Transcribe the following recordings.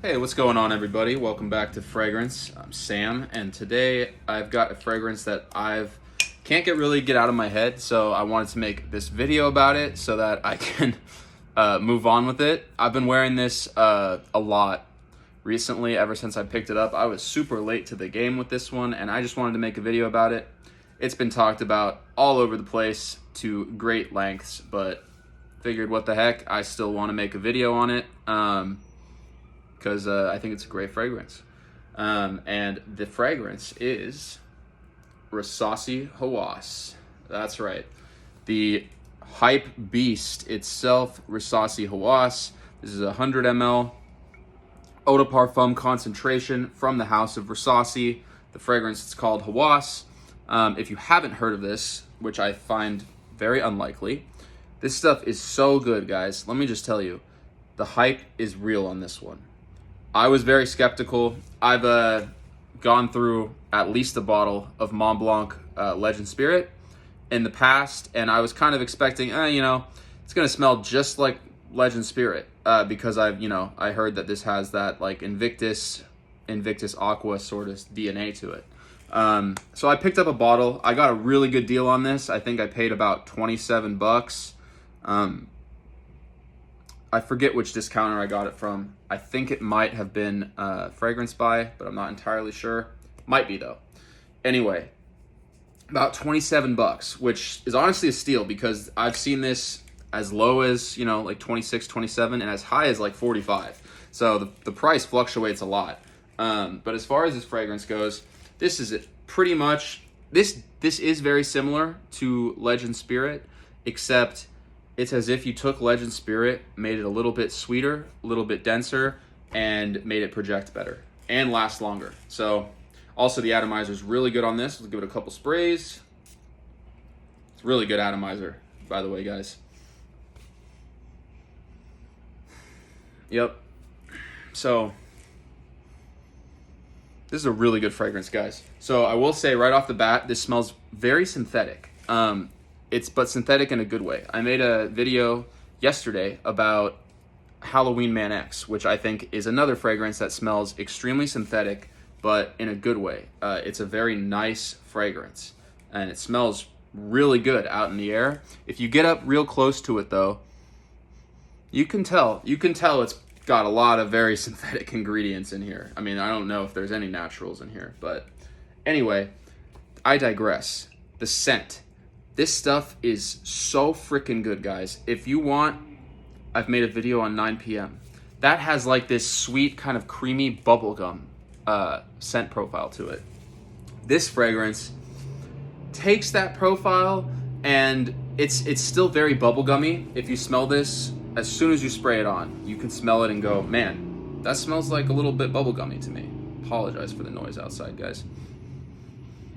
Hey, what's going on, everybody? Welcome back to Fragrance. I'm Sam, and today I've got a fragrance that I've can't really get out of my head, so I wanted to make this video about it so that I can move on with it. I've been wearing this a lot recently, ever since I picked it up. I was super late to the game with this one, and I just wanted to make a video about it. It's been talked about all over the place to great lengths, but figured what the heck, I still want to make a video on it. Because I think it's a great fragrance. And the fragrance is Rasasi Hawas. That's right. The hype beast itself, Rasasi Hawas. This is a 100 ml eau de parfum concentration from the house of Rasasi. The fragrance is called Hawas. If you haven't heard of this, which I find very unlikely, this stuff is so good, guys. Let me just tell you, the hype is real on this one. I was very skeptical. I've gone through at least a bottle of Mont Blanc Legend Spirit in the past, and I was kind of expecting, it's gonna smell just like Legend Spirit because I heard that this has that like Invictus Aqua sort of DNA to it. So I picked up a bottle. I got a really good deal on this. I think I paid about $27. I forget which discounter I got it from. I think it might have been Fragrance Buy, but I'm not entirely sure. Might be though. Anyway, about $27, which is honestly a steal because I've seen this as low as, like 26, 27 and as high as like 45. So the price fluctuates a lot. But as far as this fragrance goes, this is it. Pretty much, this is very similar to Legend Spirit, except it's as if you took Legend Spirit, made it a little bit sweeter, a little bit denser, and made it project better and last longer. So also the atomizer is really good on this. Let's give it a couple sprays. It's really good atomizer, by the way, guys. Yep. So this is a really good fragrance, guys. So I will say right off the bat, this smells very synthetic. But synthetic in a good way. I made a video yesterday about Halloween Man X, which I think is another fragrance that smells extremely synthetic, but in a good way. It's a very nice fragrance, and it smells really good out in the air. If you get up real close to it, though, you can tell it's got a lot of very synthetic ingredients in here. I mean, I don't know if there's any naturals in here, but anyway, I digress. The scent. This stuff is so freaking good, guys. If you want, I've made a video on 9 p.m. That has like this sweet kind of creamy bubblegum scent profile to it. This fragrance takes that profile and it's still very bubblegummy. If you smell this, as soon as you spray it on, you can smell it and go, man, that smells like a little bit bubblegummy to me. Apologize for the noise outside, guys.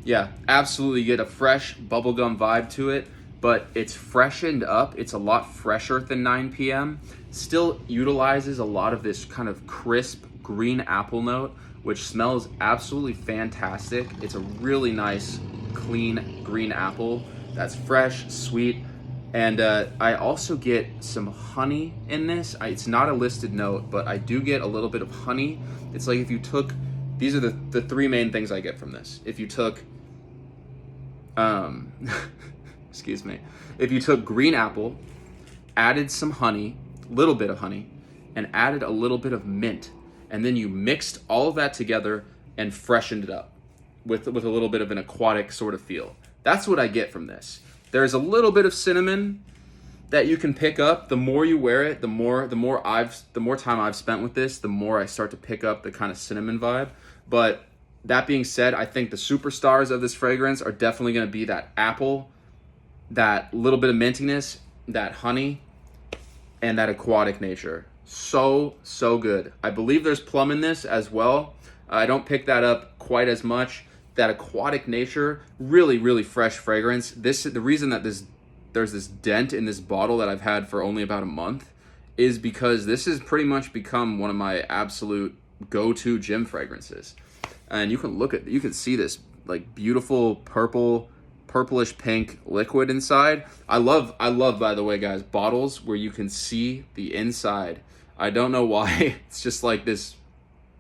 Yeah, absolutely get a fresh bubblegum vibe to it, but it's freshened up. It's a lot fresher than 9 p.m. Still utilizes a lot of this kind of crisp green apple note, which smells absolutely fantastic. It's a really nice, clean green apple that's fresh, sweet, and I also get some honey in this. It's not a listed note, but I do get a little bit of honey. It's like if you took, these are the three main things I get from this. If you took excuse me. If you took green apple, added some honey, little bit of honey, and added a little bit of mint, and then you mixed all of that together and freshened it up with a little bit of an aquatic sort of feel. That's what I get from this. There's a little bit of cinnamon that you can pick up. The more you wear it, the more time I've spent with this, the more I start to pick up the kind of cinnamon vibe. But that being said, I think the superstars of this fragrance are definitely going to be that apple, that little bit of mintiness, that honey, and that aquatic nature. So good. I believe there's plum in this as well. I don't pick that up quite as much. That aquatic nature, really fresh fragrance. The reason that there's this dent in this bottle that I've had for only about a month is because this has pretty much become one of my absolute go-to gym fragrances. And you can see this like beautiful purplish pink liquid inside. I love, by the way, guys, bottles where you can see the inside. I don't know why. It's just like this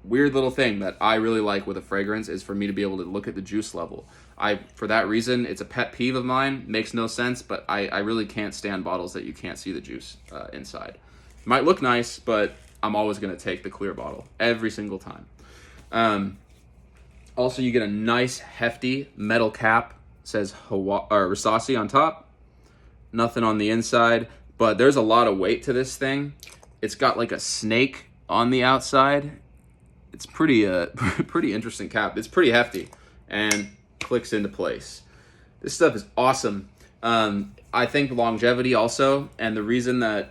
weird little thing that I really like with a fragrance is for me to be able to look at the juice level. For that reason, it's a pet peeve of mine. Makes no sense, but I really can't stand bottles that you can't see the juice inside. Might look nice, but I'm always going to take the clear bottle every single time. Also, you get a nice hefty metal cap. It says Rasasi on top. Nothing on the inside, but there's a lot of weight to this thing. It's got like a snake on the outside. It's pretty pretty interesting cap. It's pretty hefty and clicks into place. This stuff is awesome. I think longevity also, and the reason that,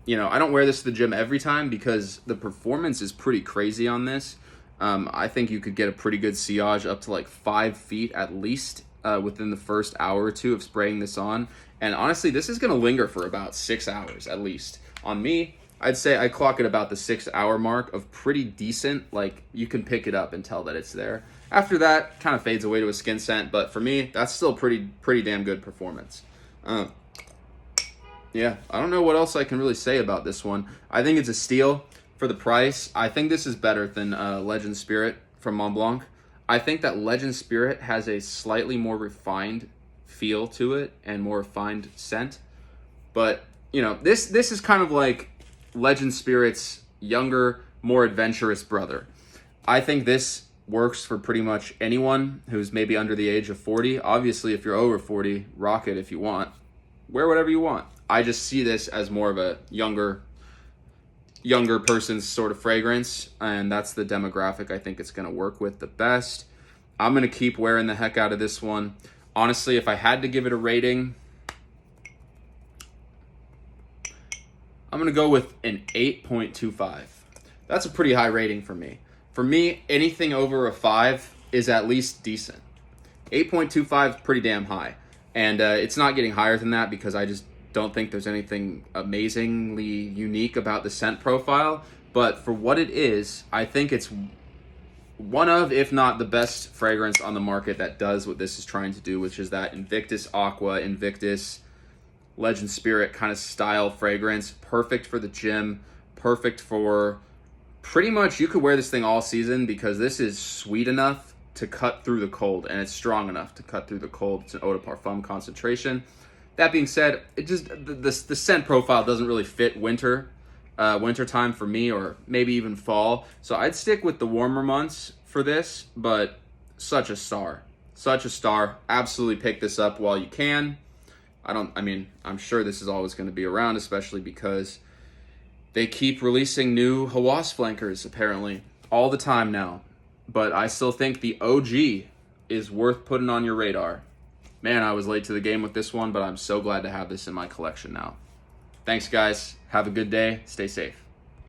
you know, I don't wear this to the gym every time because the performance is pretty crazy on this. I think you could get a pretty good sillage up to like 5 feet at least within the first hour or two of spraying this on. And honestly, this is going to linger for about 6 hours at least. On me, I'd say I clock it about the 6 hour mark of pretty decent, like you can pick it up and tell that it's there. After that, kind of fades away to a skin scent, but for me, that's still pretty damn good performance. Yeah, I don't know what else I can really say about this one. I think it's a steal for the price. I think this is better than Legend Spirit from Montblanc. I think that Legend Spirit has a slightly more refined feel to it and more refined scent. But, you know, this is kind of like Legend Spirit's younger, more adventurous brother. I think this works for pretty much anyone who's maybe under the age of 40. Obviously, if you're over 40, rock it if you want. Wear whatever you want. I just see this as more of a younger person's sort of fragrance, and that's the demographic I think it's going to work with the best. I'm going to keep wearing the heck out of this one. Honestly, if I had to give it a rating, I'm going to go with an 8.25. That's a pretty high rating for me. For me, anything over a 5 is at least decent. 8.25 is pretty damn high. And it's not getting higher than that because I just don't think there's anything amazingly unique about the scent profile. But for what it is, I think it's one of, if not the best fragrance on the market that does what this is trying to do, which is that Invictus Aqua, Invictus Legend Spirit kind of style fragrance. Perfect for the gym. Perfect for pretty much, you could wear this thing all season because this is sweet enough to cut through the cold, and it's strong enough to cut through the cold. It's an eau de parfum concentration. That being said, it just the scent profile doesn't really fit winter time for me, or maybe even fall. So I'd stick with the warmer months for this, but such a star. Absolutely pick this up while you can. I'm sure this is always going to be around, especially because they keep releasing new Hawas flankers apparently all the time now. But I still think the OG is worth putting on your radar. Man, I was late to the game with this one, but I'm so glad to have this in my collection now. Thanks, guys. Have a good day. Stay safe.